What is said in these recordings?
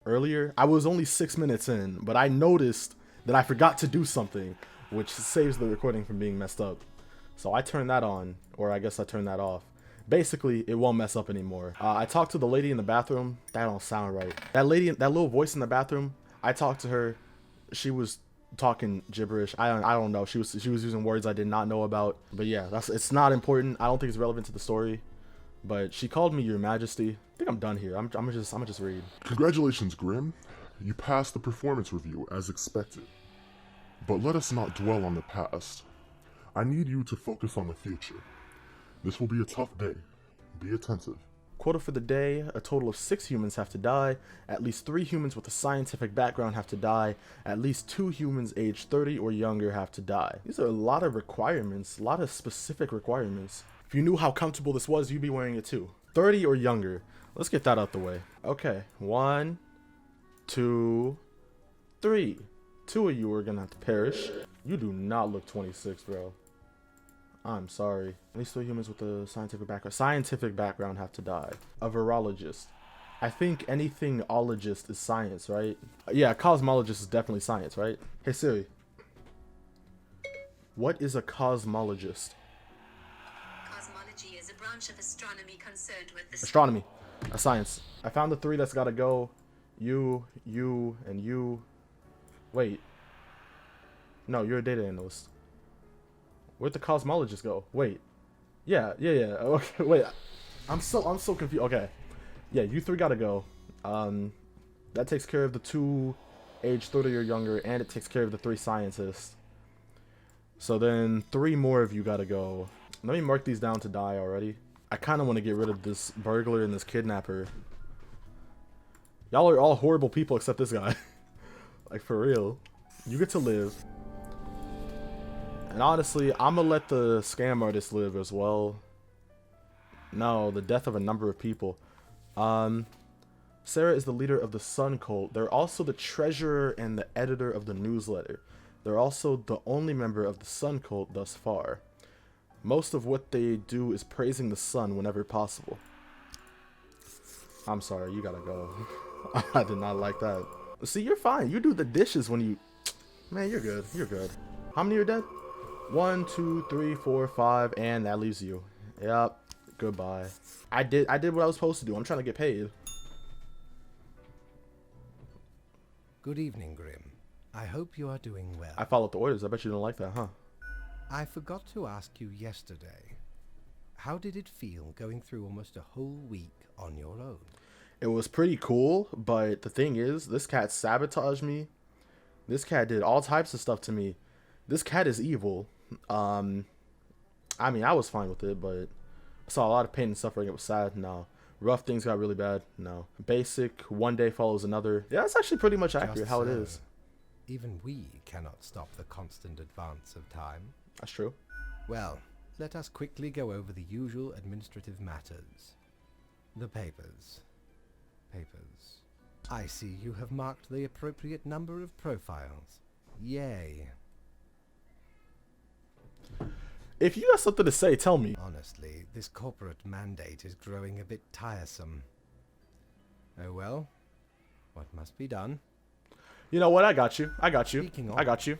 earlier. I was only 6 minutes in, but I noticed that I forgot to do something, which saves the recording from being messed up. So I turned that on, or I guess I turned that off. Basically, it won't mess up anymore. I talked to the lady in the bathroom. That don't sound right. That lady, that little voice in the bathroom, I talked to her. She was talking gibberish. I don't know. She was using words I did not know about. But yeah, it's not important. I don't think it's relevant to the story. But she called me Your Majesty. I think I'm done here. I'm gonna just read. Congratulations, Grim. You passed the performance review as expected. But let us not dwell on the past. I need you to focus on the future. This will be a tough day. Be attentive. Quota for the day: a total of 6 humans have to die. At least 3 humans with a scientific background have to die. At least 2 humans aged 30 or younger have to die. These are a lot of requirements, a lot of specific requirements. If you knew how comfortable this was, you'd be wearing it too. 30 or younger. Let's get that out the way. Okay, 1, 2, 3. 2 of you are gonna have to perish. You do not look 26, bro. I'm sorry. At least 3 humans with a scientific background have to die. A virologist. I think anything ologist is science, right? Yeah, a cosmologist is definitely science, right? Hey Siri. What is a cosmologist? Cosmology is a branch of astronomy concerned with the Astronomy. A science. I found the 3 that's gotta go. You, and you. Wait. No, you're a data analyst. Where'd the cosmologist go? Wait. Yeah. Okay, wait. I'm so confused. Okay. Yeah, you 3 gotta go. That takes care of the 2 age 30 or younger, and it takes care of the 3 scientists. So then 3 more of you gotta go. Let me mark these down to die already. I kind of want to get rid of this burglar and this kidnapper. Y'all are all horrible people except this guy. Like, for real. You get to live. And honestly, I'm gonna let the scam artist live as well. No, the death of a number of people. Sarah is the leader of the Sun Cult. They're also the treasurer and the editor of the newsletter. They're also the only member of the Sun Cult thus far. Most of what they do is praising the sun whenever possible. I'm sorry, you gotta go. I did not like that. See, you're fine. You do the dishes when you... Man, you're good. You're good. How many are dead? 1, 2, 3, 4, 5, and that leaves you. Yep. Goodbye. I did what I was supposed to do. I'm trying to get paid. Good evening, Grim. I hope you are doing well. I followed the orders. I bet you don't like that, huh? I forgot to ask you yesterday. How did it feel going through almost a whole week on your own? It was pretty cool, but the thing is, this cat sabotaged me. This cat did all types of stuff to me. This cat is evil. I mean, I was fine with it, but I saw a lot of pain and suffering. It was sad. No. Rough things got really bad. No. Basic, one day follows another. Yeah, that's actually pretty much accurate how it is. Even we cannot stop the constant advance of time. That's true. Well, let us quickly go over the usual administrative matters. The papers. I see you have marked the appropriate number of profiles. Yay. If you got something to say, tell me. Honestly, this corporate mandate is growing a bit tiresome. Oh well, what must be done? You know what? I got you. I got you. Speaking of, I got you.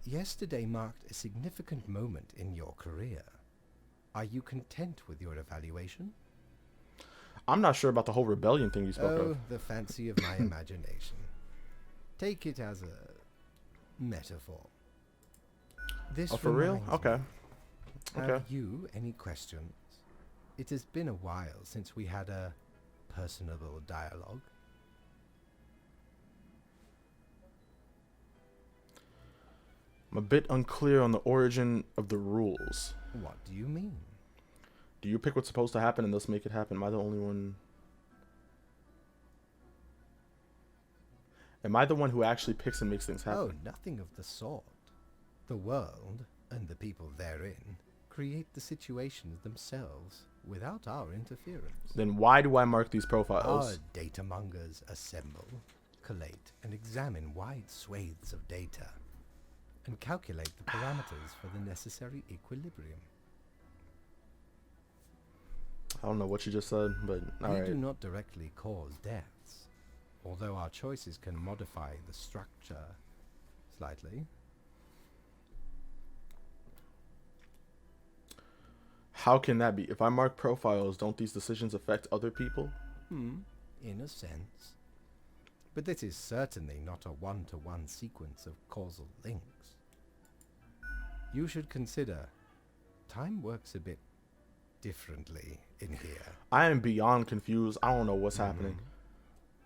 Yesterday marked a significant moment in your career. Are you content with your evaluation? I'm not sure about the whole rebellion thing you spoke of. Oh, the fancy of my imagination. Take it as a metaphor. This Oh, for real? reminds Okay. me, Okay. Have you any questions? It has been a while since we had a personable dialogue. I'm a bit unclear on the origin of the rules. What do you mean? Do you pick what's supposed to happen and thus make it happen? Am I the only one? Am I the one who actually picks and makes things happen? Oh, nothing of the sort. The world, and the people therein, create the situations themselves without our interference. Then why do I mark these Our profiles? data mongers assemble, collate, and examine wide swathes of data, and calculate the parameters for the necessary equilibrium. I don't know what you just said, but We alright. do not directly cause deaths, although our choices can modify the structure slightly. How can that be? If I mark profiles, don't these decisions affect other people? In a sense. But this is certainly not a one-to-one sequence of causal links. You should consider time works a bit differently in here. I am beyond confused. I don't know what's happening.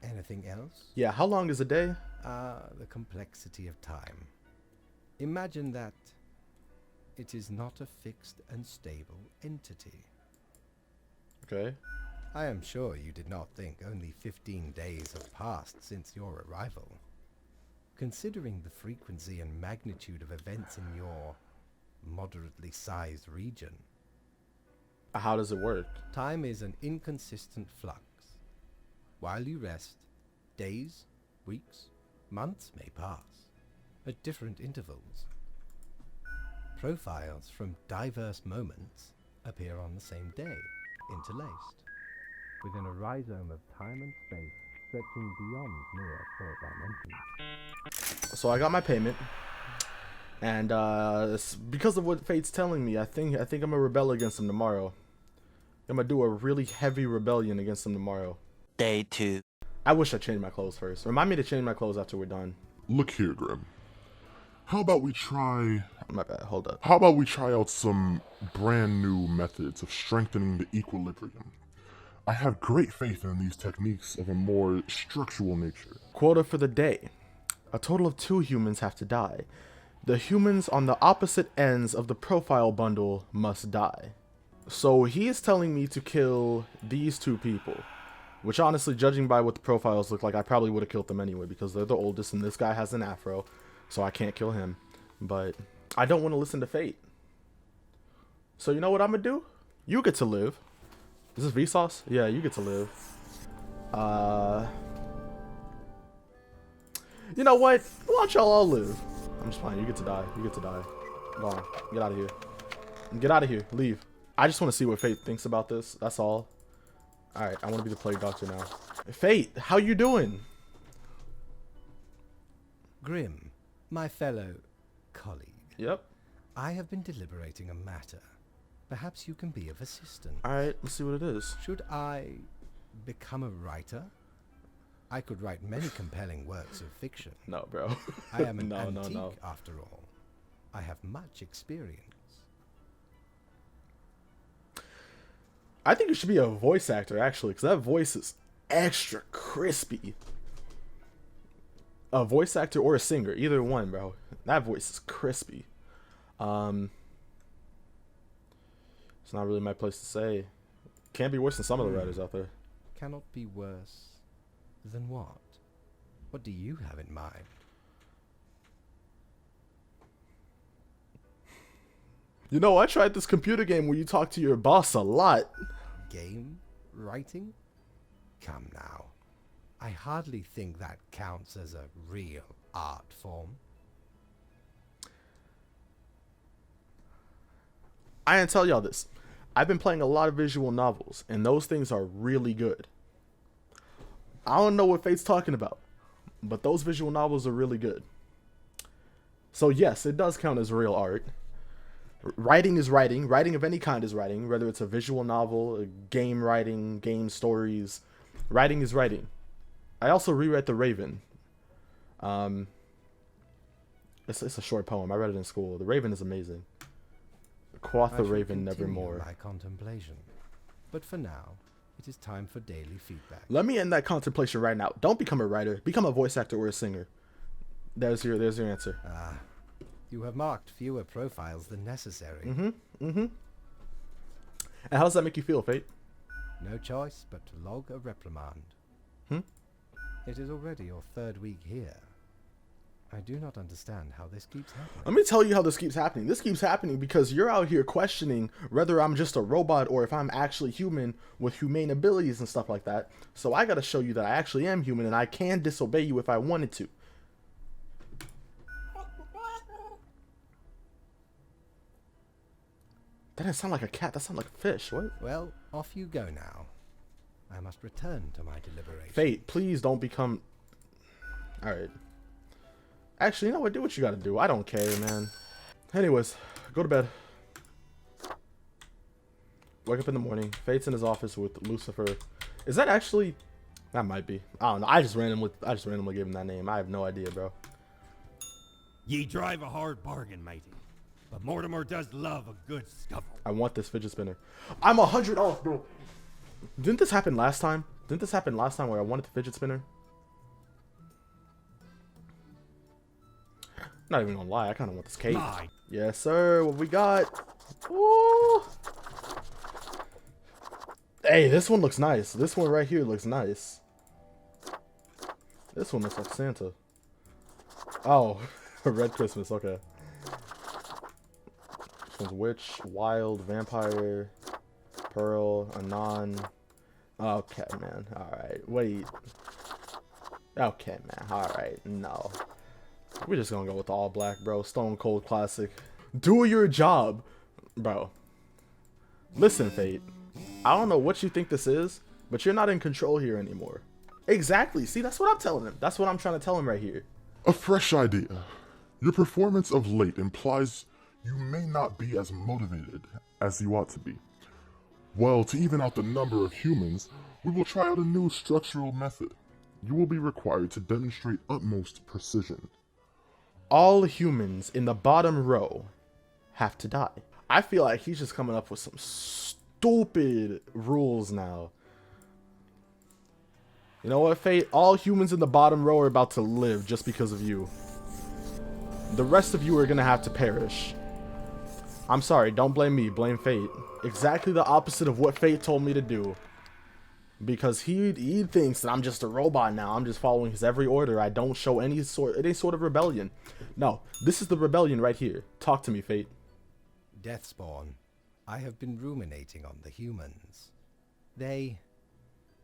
Anything else? Yeah, how long is a day? The complexity of time. Imagine that it is not a fixed and stable entity. Okay. I am sure you did not think only 15 days have passed since your arrival. Considering the frequency and magnitude of events in your moderately sized region, How does it work? time is an inconsistent flux. While you rest, days, weeks, months may pass at different intervals. Profiles from diverse moments appear on the same day, interlaced, within a rhizome of time and space stretching beyond mere 4 dimensions. So I got my payment, and because of what Fate's telling me, I think I'm gonna rebel against him tomorrow. I'm gonna do a really heavy rebellion against him tomorrow. Day 2. I wish I changed my clothes first. Remind me to change my clothes after we're done. Look here, Grim. How about we try My bad. Hold up. How about we try out some brand new methods of strengthening the equilibrium? I have great faith in these techniques of a more structural nature. Quota for the day. A total of 2 humans have to die. The humans on the opposite ends of the profile bundle must die. So he is telling me to kill these 2 people. Which honestly, judging by what the profiles look like, I probably would have killed them anyway because they're the oldest and this guy has an afro. So I can't kill him. But I don't want to listen to Fate. So you know what I'm going to do? You get to live. Is this Vsauce? Yeah, you get to live. You know what? Why don't y'all all live? I'm just fine. You get to die. You get to die. Go on. Get out of here. Get out of here. Leave. I just want to see what Fate thinks about this. That's all. Alright, I want to be the plague doctor now. Fate, how you doing? Grim, my fellow colleague, Yep. I have been deliberating a matter. Perhaps you can be of assistance. Alright, let's see what it is. Should I become a writer? I could write many compelling works of fiction. No, bro. I am an No, antique, no. after all. I have much experience. I think you should be a voice actor, actually, because that voice is extra crispy. A voice actor or a singer, either one, bro. That voice is crispy. It's not really my place to say. Can't be worse than some of the writers out there. Cannot be worse than what? What do you have in mind? You know, I tried this computer game where you talk to your boss a lot. Game writing? Come now. I hardly think that counts as a real art form. I didn't tell y'all this. I've been playing a lot of visual novels, and those things are really good. I don't know what Fate's talking about, but those visual novels are really good. So yes, it does count as real art. Writing is writing. Writing of any kind is writing, whether it's a visual novel, a game writing, game stories. Writing is writing. I also reread The Raven. It's a short poem. I read it in school. The Raven is amazing. Quoth I the shall Raven continue nevermore. my contemplation. But for now, it is time for daily feedback. Let me end that contemplation right now. Don't become a writer. Become a voice actor or a singer. There's your answer. You have marked fewer profiles than necessary. And how does that make you feel, Fate? No choice but to log a reprimand. It is already your 3rd week here. I do not understand how this keeps happening. Let me tell you how this keeps happening. This keeps happening because you're out here questioning whether I'm just a robot or if I'm actually human with humane abilities and stuff like that. So I gotta show you that I actually am human and I can disobey you if I wanted to. That didn't sound like a cat. That sounded like a fish. What? Well, off you go now. I must return to my deliberation. Fate, please don't become... Alright. Actually, you know what? Do what you gotta do. I don't care, man. Anyways, go to bed. Wake up in the morning. Fate's in his office with Lucifer. Is that actually... That might be. I don't know. I just randomly gave him that name. I have no idea, bro. Ye drive a hard bargain, matey. But Mortimer does love a good scuffle. I want this fidget spinner. I'm 100 off, bro. Didn't this happen last time? Didn't this happen last time where I wanted the fidget spinner? Not even gonna lie, I kind of want this cake. My. Yes, sir. What we got? Ooh. Hey, this one looks nice. This one right here looks nice. This one looks like Santa. Oh, Red Christmas. Okay. This one's Witch, Wild, Vampire, Pearl, Anon. Okay, man. Alright. Wait. Okay, man. Alright. No. We're just gonna go with the all black, bro. Stone Cold Classic. Do your job, bro. Listen, Fate. I don't know what you think this is, but you're not in control here anymore. Exactly. See, that's what I'm telling him. That's what I'm trying to tell him right here. A fresh idea. Your performance of late implies you may not be as motivated as you ought to be. Well, to even out the number of humans, we will try out a new structural method. You will be required to demonstrate utmost precision. All humans in the bottom row have to die. I feel like he's just coming up with some stupid rules now. You know what, Fate? All humans in the bottom row are about to live just because of you. The rest of you are gonna have to perish. I'm sorry, don't blame me, blame Fate. Exactly the opposite of what Fate told me to do. Because he thinks that I'm just a robot now. I'm just following his every order. I don't show any sort of rebellion. No, this is the rebellion right here. Talk to me, Fate. Deathspawn, I have been ruminating on the humans. They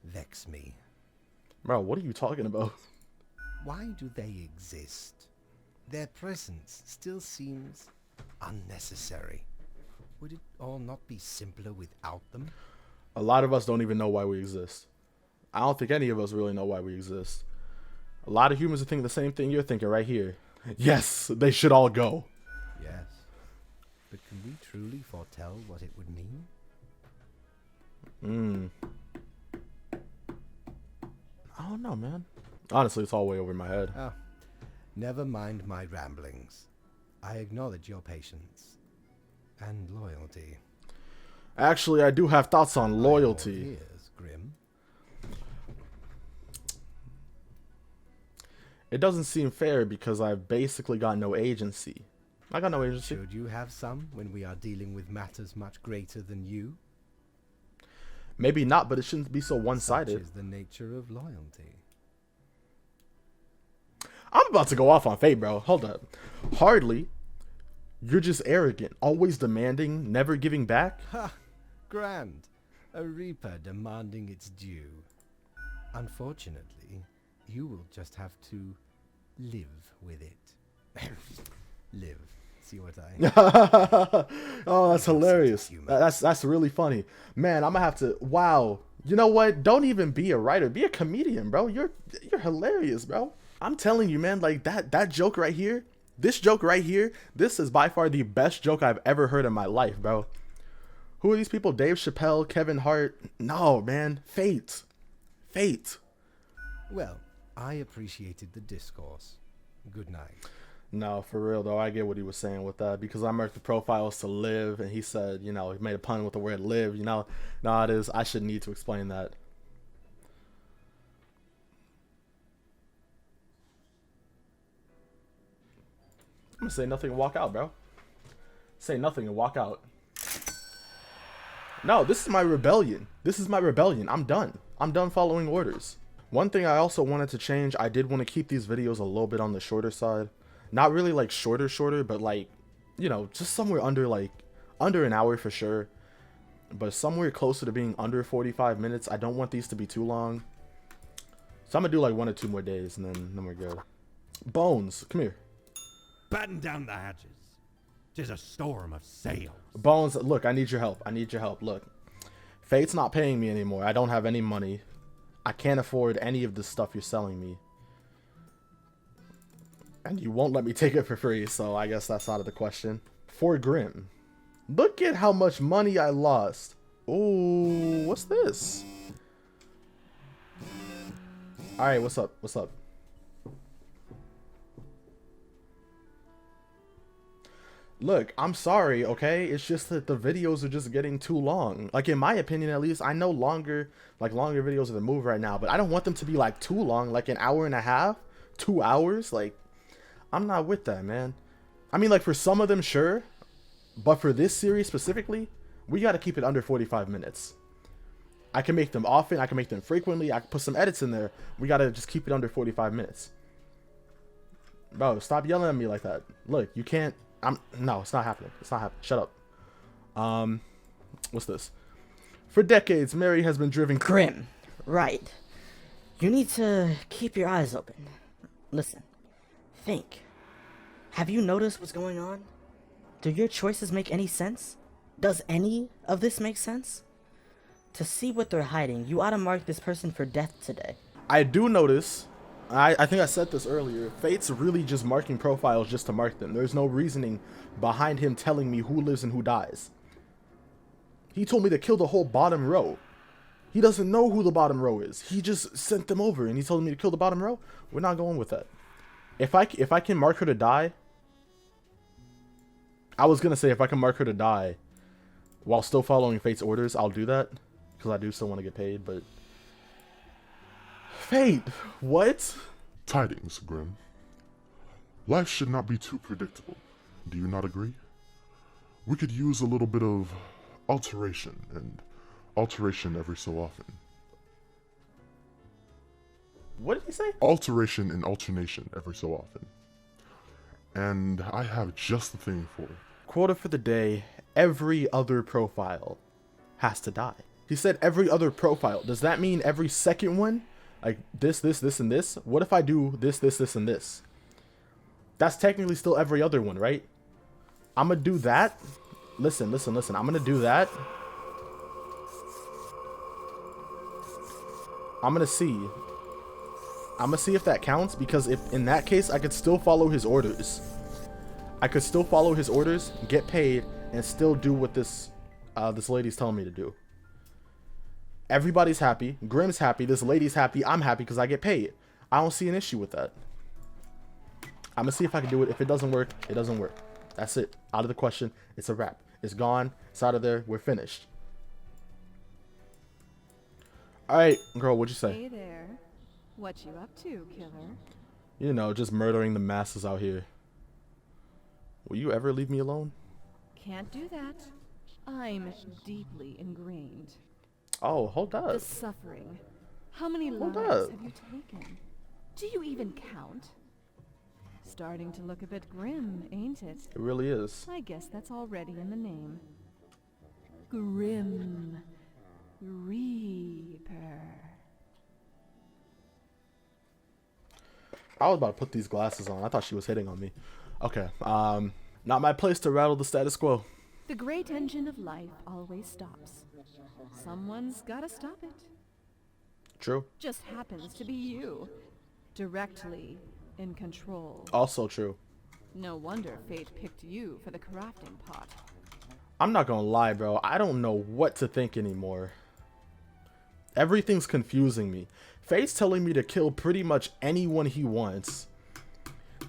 vex me. Bro, what are you talking about? Why do they exist? Their presence still seems unnecessary. Would it all not be simpler without them? A lot of us don't even know why we exist. I don't think any of us really know why we exist. A lot of humans are thinking the same thing you're thinking right here. Yes, they should all go. Yes. But can we truly foretell what it would mean? I don't know, man. Honestly, it's all way over my head. Ah, never mind my ramblings. I acknowledge your patience and loyalty. Actually, I do have thoughts on loyalty. Ears, Grim. It doesn't seem fair because I've basically got no agency. I got no agency. Should you have some when we are dealing with matters much greater than you? Maybe not, but it shouldn't be so one-sided. Such is the nature of loyalty. I'm about to go off on Fate, bro. Hold up. Hardly. You're just arrogant, always demanding, never giving back. Ha! Grand. A reaper demanding its due. Unfortunately, you will just have to live with it. Live. See what I... Oh, that's hilarious. That's really funny. Man, I'm gonna have to... Wow. You know what? Don't even be a writer. Be a comedian, bro. You're hilarious, bro. I'm telling you, man, like that joke right here, this joke right here, this is by far the best joke I've ever heard in my life, bro. Who are these people? Dave Chappelle, Kevin Hart? No, man. Fate. Fate. Well, I appreciated the discourse. Good night. No, for real, though. I get what he was saying with that. Because I marked the profile as to live, and he said, you know, he made a pun with the word live, you know. No, it is. I shouldn't need to explain that. I'm going to say nothing and walk out, bro. Say nothing and walk out. No, this is my rebellion. This is my rebellion. I'm done. I'm done following orders. One thing I also wanted to change, I did want to keep these videos a little bit on the shorter side. Not really like shorter, but like, you know, just somewhere under an hour for sure. But somewhere closer to being under 45 minutes. I don't want these to be too long. So I'm going to do like 1 or 2 more days and then we're good. Bones, come here. Batten down the hatches. 'Tis a storm of sails. Bones, look, I need your help. I need your help. Look, Fate's not paying me anymore. I don't have any money. I can't afford any of the stuff you're selling me. And you won't let me take it for free, so I guess that's out of the question. For Grim. Look at how much money I lost. Oh, what's this? Alright, what's up? What's up? Look, I'm sorry, okay? It's just that the videos are just getting too long. Like, in my opinion, at least, I know longer videos are the move right now, but I don't want them to be, like, too long, like an hour and a half, 2 hours. Like, I'm not with that, man. I mean, like, for some of them, sure, but for this series specifically, we got to keep it under 45 minutes. I can make them often, I can make them frequently, I can put some edits in there. We got to just keep it under 45 minutes. Bro, stop yelling at me like that. Look, you can't. No, it's not happening. It's not happening. Shut up. What's this? For decades, Mary has been driven. Grim, right. You need to keep your eyes open. Listen, think. Have you noticed what's going on? Do your choices make any sense? Does any of this make sense? To see what they're hiding, you ought to mark this person for death today. I do notice. I think I said this earlier. Fate's really just marking profiles just to mark them. There's no reasoning behind him telling me who lives and who dies. He told me to kill the whole bottom row. He doesn't know who the bottom row is. He just sent them over and he told me to kill the bottom row. We're not going with that. If I can mark her to die, I was gonna say if I can mark her to die while still following Fate's orders, I'll do that because I do still want to get paid. But Fate, what? Tidings, Grim. Life should not be too predictable. Do you not agree? We could use a little bit of alteration, and alteration every so often. What did he say? Alteration and alternation every so often. And I have just the thing for it. Quota for the day, every other profile has to die. He said every other profile. Does that mean every second one? Like this, and this? What if I do this, and this? That's technically still every other one, right? I'm gonna do that. Listen. I'm gonna do that. I'm gonna see if that counts, because if in that case, I could still follow his orders. I could still follow his orders, get paid, and still do what this lady's telling me to do. Everybody's happy. Grim's happy. This lady's happy. I'm happy because I get paid. I don't see an issue with that. I'm going to see if I can do it. If it doesn't work, it doesn't work. That's it. Out of the question. It's a wrap. It's gone. It's out of there. We're finished. All right, girl, what'd you say? Hey there. What you up to, killer? You know, just murdering the masses out here. Will you ever leave me alone? Can't do that. I'm deeply ingrained. Oh, hold up. The suffering. How many Hold lives up. have you taken? Do you even count? Starting to look a bit grim, ain't it? It really is. I guess that's already in the name. Grim Reaper. I was about to put these glasses on. I thought she was hitting on me. Okay. Not my place to rattle the status quo. The great engine of life always stops. Someone's gotta stop it. True. Just happens to be you. Directly in control. Also true. No wonder fate picked you for the crafting pot. I'm not gonna lie, bro. I don't know what to think anymore. Everything's confusing me. Fate's telling me to kill pretty much anyone he wants.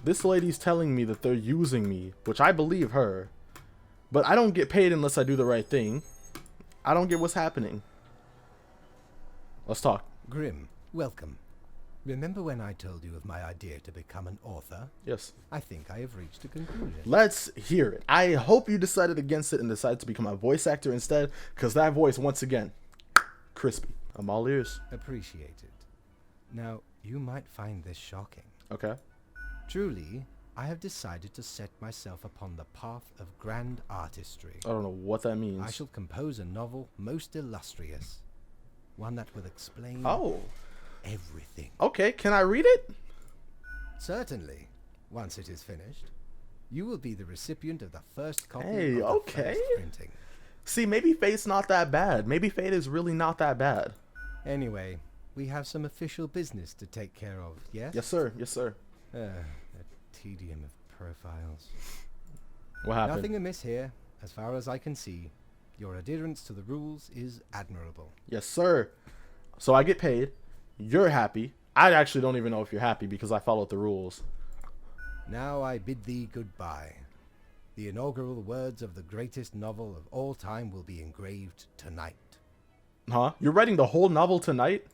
This lady's telling me that they're using me, which I believe her. But I don't get paid unless I do the right thing. I don't get what's happening. Let's talk. Grim, welcome. Remember when I told you of my idea to become an author? Yes. I think I have reached a conclusion. Let's hear it. I hope you decided against it and decided to become a voice actor instead, because that voice, once again, crispy. I'm all ears. Appreciated. Now, you might find this shocking. Okay. Truly, I have decided to set myself upon the path of grand artistry. I don't know what that means. I shall compose a novel most illustrious. One that will explain everything. Okay, can I read it? Certainly. Once it is finished, you will be the recipient of the first copy Hey, of the okay. first printing. See, maybe Fate's not that bad. Maybe Fate is really not that bad. Anyway, we have some official business to take care of, yes? Yes, sir. Yes, sir. A tedium of profiles. What happened? Nothing amiss here, as far as I can see. Your adherence to the rules is admirable. Yes, sir. So I get paid. You're happy. I actually don't even know if you're happy because I followed the rules. Now I bid thee goodbye. The inaugural words of the greatest novel of all time will be engraved tonight. Huh? You're writing the whole novel tonight?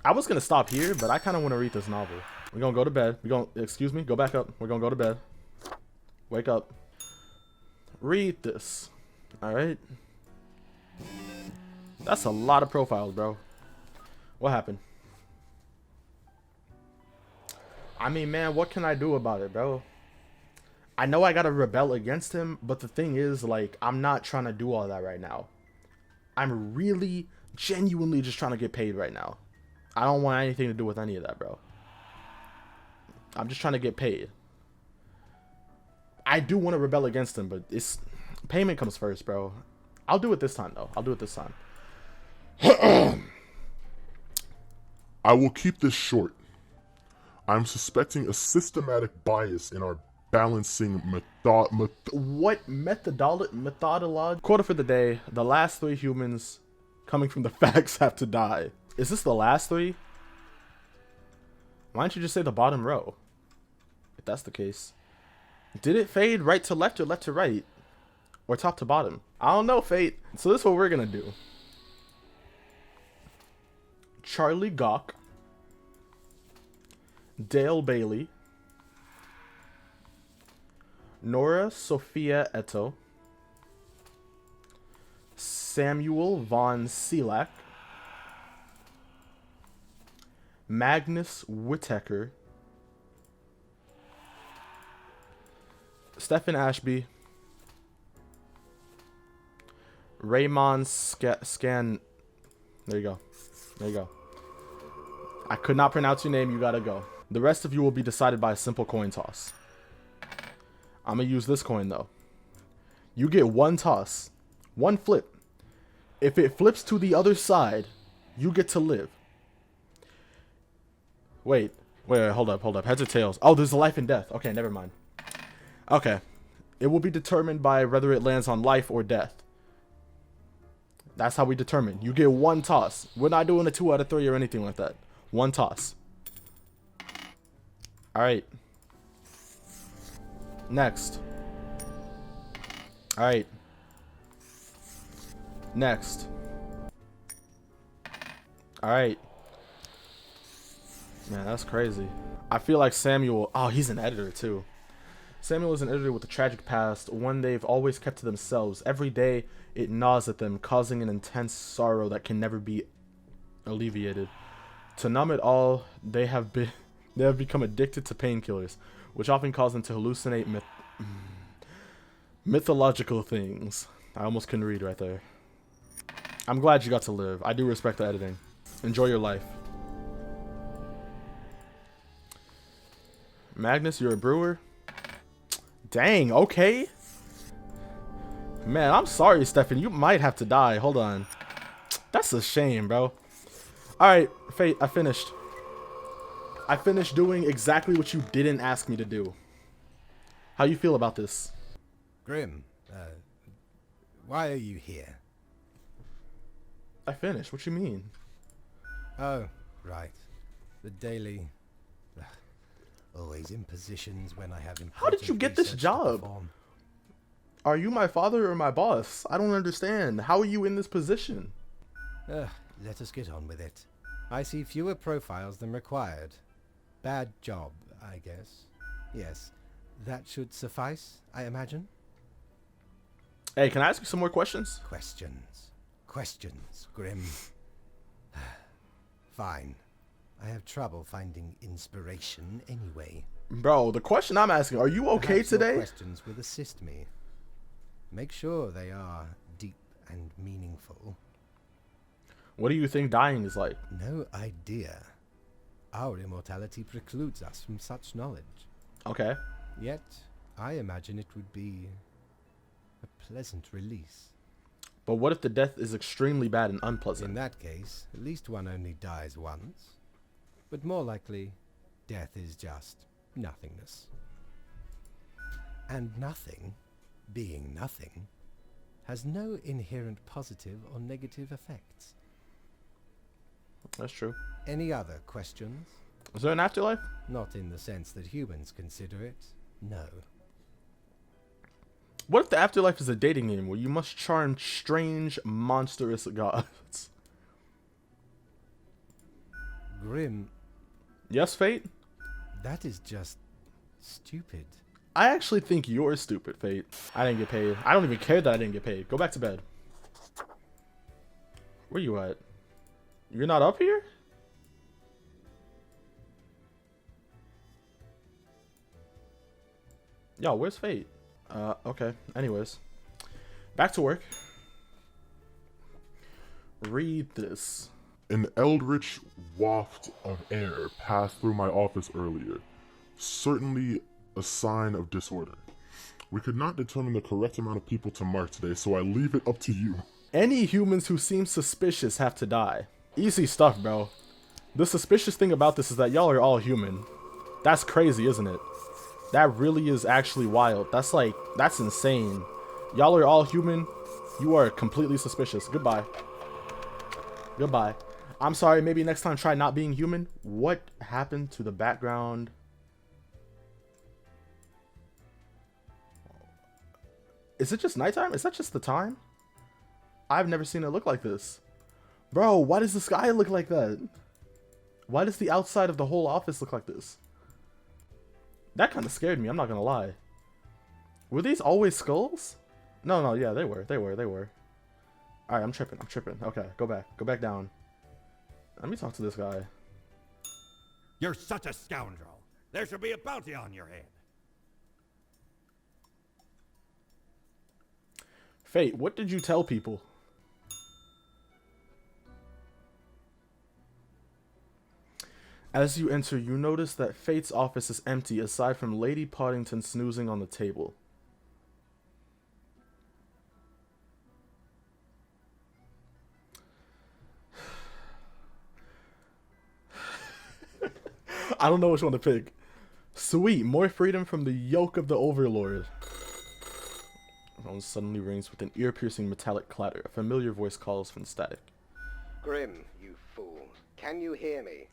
I was gonna stop here, but I kind of want to read this novel. We're gonna go to bed. Excuse me, go back up. We're gonna go to bed. Wake up. Read this. Alright. That's a lot of profiles, bro. What happened? I mean, man, what can I do about it, bro? I know I gotta rebel against him, but the thing is, like, I'm not trying to do all that right now. I'm really, genuinely just trying to get paid right now. I don't want anything to do with any of that, bro. I'm just trying to get paid. I do want to rebel against him, but it's payment comes first, bro. I'll do it this time, though. I'll do it this time. I will keep this short. I'm suspecting a systematic bias in our balancing What methodology? Quote for the day: the last 3 humans coming from the facts have to die. Is this the last 3? Why don't you just say the bottom row? If that's the case. Did it fade right to left or left to right? Or top to bottom? I don't know, Fate. So this is what we're gonna do. Charlie Gok, Dale Bailey, Nora Sophia Eto, Samuel von Selak, Magnus Whittaker, Stephen Ashby, Raymond Scan. There you go. There you go. I could not pronounce your name. You gotta go. The rest of you will be decided by a simple coin toss. I'm gonna use this coin though. You get 1 toss, 1 flip. If it flips to the other side, you get to live. Wait, hold up. Heads or tails? Oh, there's a life and death. Okay, never mind. Okay. It will be determined by whether it lands on life or death. That's how we determine. You get 1 toss. We're not doing a 2 out of 3 or anything like that. 1 toss. Alright. Next. Alright. Next. Alright. Man, that's crazy. I feel like Samuel... Oh, he's an editor too. Samuel is an editor with a tragic past, one they've always kept to themselves. Every day, it gnaws at them, causing an intense sorrow that can never be alleviated. To numb it all, they have become addicted to painkillers, which often cause them to hallucinate mythological things. I almost couldn't read right there. I'm glad you got to live. I do respect the editing. Enjoy your life. Magnus, you're a brewer? Dang, okay. Man, I'm sorry, Stefan. You might have to die. Hold on. That's a shame, bro. Alright, Fate, I finished. I finished doing exactly what you didn't ask me to do. How you feel about this? Grim, why are you here? I finished. What you mean? Oh, right. The daily... always in positions when I have important How did you get this research to job? perform. Are you my father or my boss? I don't understand. How are you in this position? Let us get on with it. I see fewer profiles than required. Bad job, I guess. Yes, that should suffice, I imagine. Hey, can I ask you some more questions? Questions, Grim. Fine. I have trouble finding inspiration anyway. Bro, the question I'm asking, are you okay Perhaps your today? questions will assist me. Make sure they are deep and meaningful. What do you think dying is like? No idea. Our immortality precludes us from such knowledge. Okay. Yet, I imagine it would be a pleasant release. But what if the death is extremely bad and unpleasant? In that case, at least one only dies once. But more likely, death is just nothingness. And nothing, being nothing, has no inherent positive or negative effects. That's true. Any other questions? Is there an afterlife? Not in the sense that humans consider it, no. What if the afterlife is a dating game where you must charm strange, monstrous gods? Grim, Yes, Fate? that is just stupid. I actually think you're stupid, Fate. I didn't get paid. I don't even care that I didn't get paid. Go back to bed. Where you at? You're not up here? Yo, where's Fate? Okay. Anyways. Back to work. Read this. An eldritch waft of air passed through my office earlier. Certainly a sign of disorder. We could not determine the correct amount of people to mark today, so I leave it up to you. Any humans who seem suspicious have to die. Easy stuff, bro. The suspicious thing about this is that y'all are all human. That's crazy, isn't it? That really is actually wild. That's insane. Y'all are all human. You are completely suspicious. Goodbye. Goodbye. I'm sorry, maybe next time try not being human. What happened to the background? Is it just nighttime? Is that just the time? I've never seen it look like this. Bro, why does the sky look like that? Why does the outside of the whole office look like this? That kind of scared me, I'm not gonna lie. Were these always skulls? No, yeah, they were. Alright, I'm tripping. Okay, go back down. Let me talk to this guy. You're such a scoundrel. There should be a bounty on your head. Fate, what did you tell people? As you enter, you notice that Fate's office is empty aside from Lady Poddington snoozing on the table. I don't know which one to pick. Sweet, more freedom from the yoke of the Overlord. The phone suddenly rings with an ear-piercing metallic clatter. A familiar voice calls from static. Grim, you fool. Can you hear me?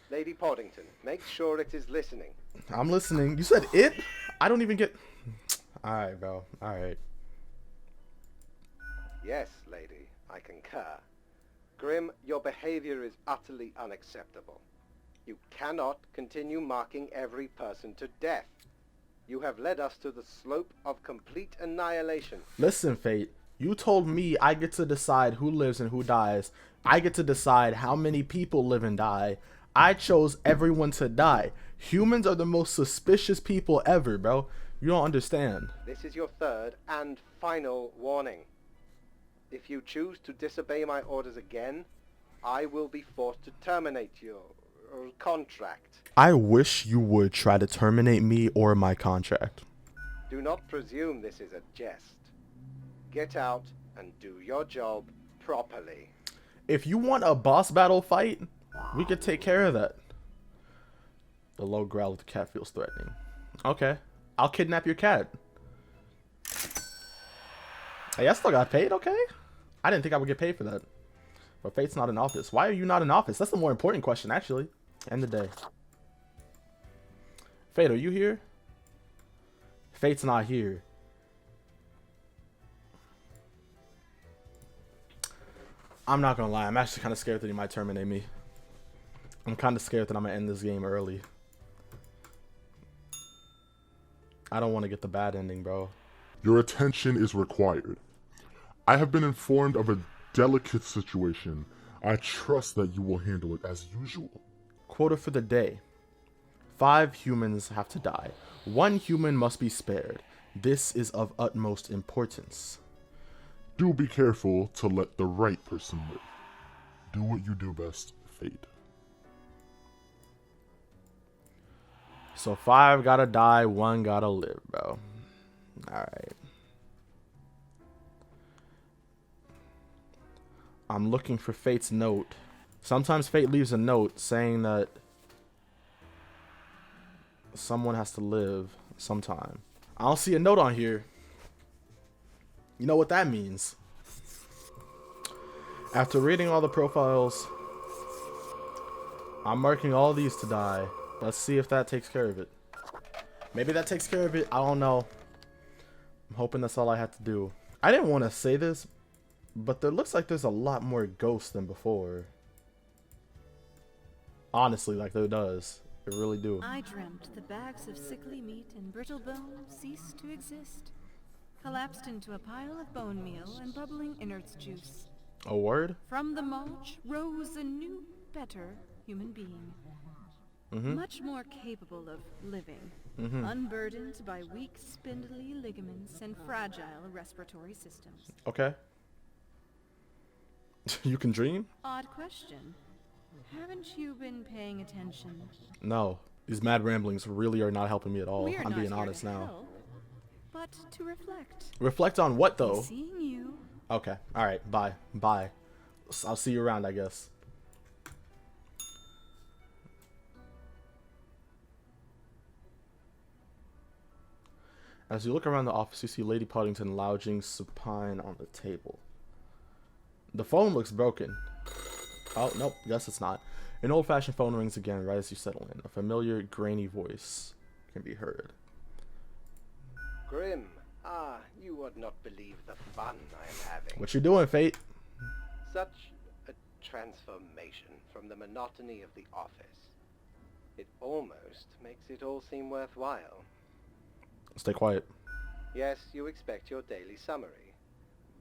Lady Poddington, make sure it is listening. I'm listening. You said it? I don't even get... Alright, bro. Alright. Yes, lady, I concur. Grim, your behavior is utterly unacceptable. You cannot continue marking every person to death. You have led us to the slope of complete annihilation. Listen, Fate. You told me I get to decide who lives and who dies. I get to decide how many people live and die. I chose everyone to die. Humans are the most suspicious people ever, bro. You don't understand. This is your third and final warning. If you choose to disobey my orders again, I will be forced to terminate your contract. I wish you would try to terminate me or my contract. Do not presume this is a jest. Get out and do your job properly. If you want a boss battle fight, we could take care of that. The low growl of the cat feels threatening. Okay, I'll kidnap your cat. Hey, I still got paid, okay? I didn't think I would get paid for that. But Fate's not in office. Why are you not in office? That's the more important question, actually. End the day. Fate, are you here? Fate's not here. I'm not gonna lie, I'm actually kind of scared that he might terminate me. I'm kind of scared that I'm gonna end this game early. I don't want to get the bad ending, bro. Your attention is required. I have been informed of a delicate situation. I trust that you will handle it as usual. Quota for the day. 5 humans have to die. 1 human must be spared. This is of utmost importance. Do be careful to let the right person live. Do what you do best, Fate. So 5 gotta die, 1 gotta live, bro. Alright. I'm looking for Fate's note. Sometimes Fate leaves a note saying that Someone has to live sometime. I don't see a note on here. You know what that means. After reading all the profiles, I'm marking all these to die. Let's see if that takes care of it. Maybe that takes care of it. I don't know. I'm hoping that's all I had to do. I didn't want to say this, but there looks like there's a lot more ghosts than before. Honestly, like there does. It really do. I dreamt the bags of sickly meat and brittle bone ceased to exist, collapsed into a pile of bone meal and bubbling innards juice. A word? From the mulch rose a new, better human being. Much more capable of living, unburdened by weak, spindly ligaments and fragile respiratory systems. Okay. You can dream? Odd question. Haven't you been paying attention? No. These mad ramblings really are not helping me at all. We're I'm not being here honest to now. help, but to reflect. Reflect on what though? Seeing you. Okay. Alright. Bye. Bye. I'll see you around, I guess. As you look around the office, you see Lady Poddington lounging supine on the table. The phone looks broken. Oh, nope. Guess it's not. An old-fashioned phone rings again right as you settle in. A familiar, grainy voice can be heard. Grim, you would not believe the fun I am having. What you doing, Fate? Such a transformation from the monotony of the office. It almost makes it all seem worthwhile. Stay quiet. Yes, you expect your daily summary,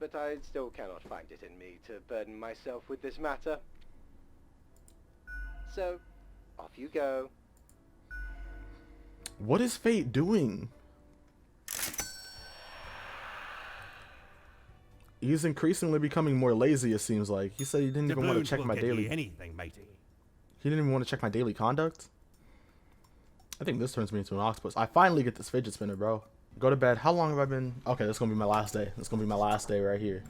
but I still cannot find it in me to burden myself with this matter. So, off you go. What is Fate doing? He's increasingly becoming more lazy, it seems like. He said he didn't even want to check my daily... anything, matey. He didn't even want to check my daily conduct? I think this turns me into an octopus. I finally get this fidget spinner, bro. Go to bed. How long have I been... Okay, this is going to be my last day. This is going to be my last day right here.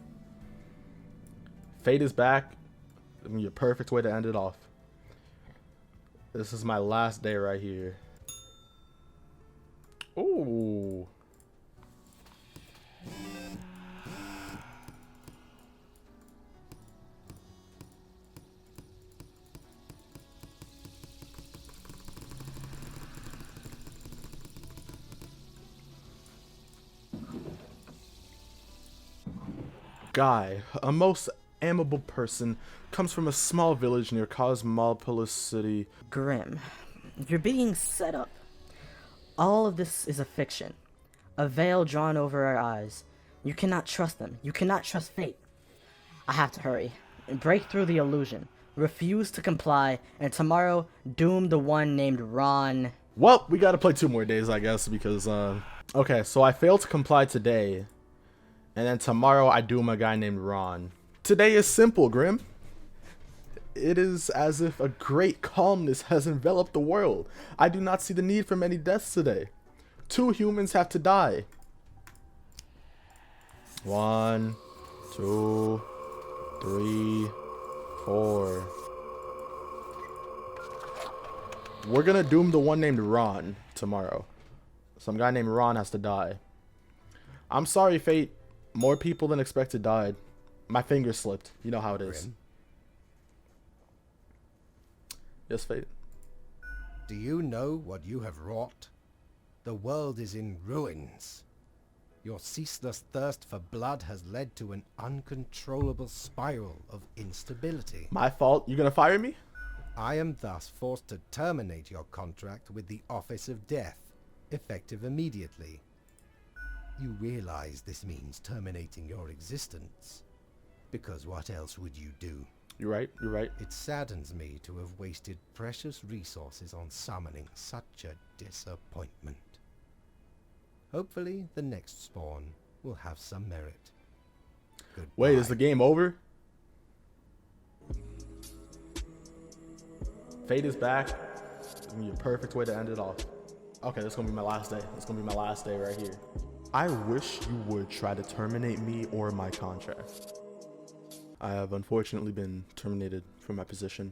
Fate is back. It's going to be a perfect way to end it off. This is my last day right here. Ooh. Guy, a most amiable person, comes from a small village near Cosmopolis City. Grim, you're being set up. All of this is a fiction. A veil drawn over our eyes. You cannot trust them. You cannot trust fate. I have to hurry. Break through the illusion. Refuse to comply, and tomorrow doom the one named Ron. Well, we gotta play 2 more days, I guess, because, okay, so I failed to comply today. And then tomorrow I doom a guy named Ron. Today is simple, Grim. It is as if a great calmness has enveloped the world. I do not see the need for many deaths today. 2 humans have to die. 1, 2, 3, 4. We're gonna doom the one named Ron tomorrow. Some guy named Ron has to die. I'm sorry, Fate. More people than expected died. My finger slipped. You know how it is. Grim, Yes, Fate. do you know what you have wrought? The world is in ruins. Your ceaseless thirst for blood has led to an uncontrollable spiral of instability. My fault. You gonna fire me? I am thus forced to terminate your contract with the Office of Death, effective immediately. You realize this means terminating your existence, because what else would you do? You're right. You're right. It saddens me to have wasted precious resources on summoning such a disappointment. Hopefully the next spawn will have some merit. Goodbye. Wait, is the game over? Fate is back. It's gonna be a perfect way to end it off. Okay, this is gonna be my last day. It's gonna be my last day right here. I wish you would try to terminate me or my contract. I have unfortunately been terminated from my position.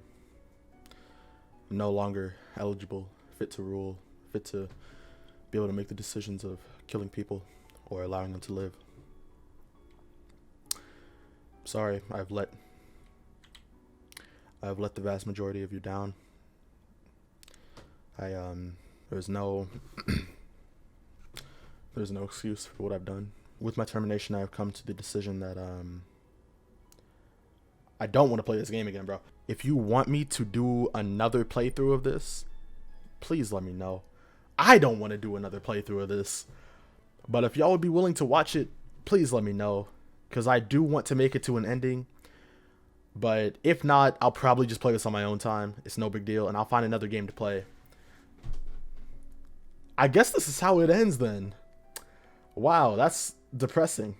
I'm no longer eligible, fit to rule, fit to be able to make the decisions of killing people or allowing them to live. Sorry, I've let the vast majority of you down. There's no excuse for what I've done. With my termination, I've come to the decision that I don't want to play this game again, bro. If you want me to do another playthrough of this, please let me know. I don't want to do another playthrough of this. But if y'all would be willing to watch it, please let me know. Because I do want to make it to an ending. But if not, I'll probably just play this on my own time. It's no big deal. And I'll find another game to play. I guess this is how it ends then. Wow, that's depressing.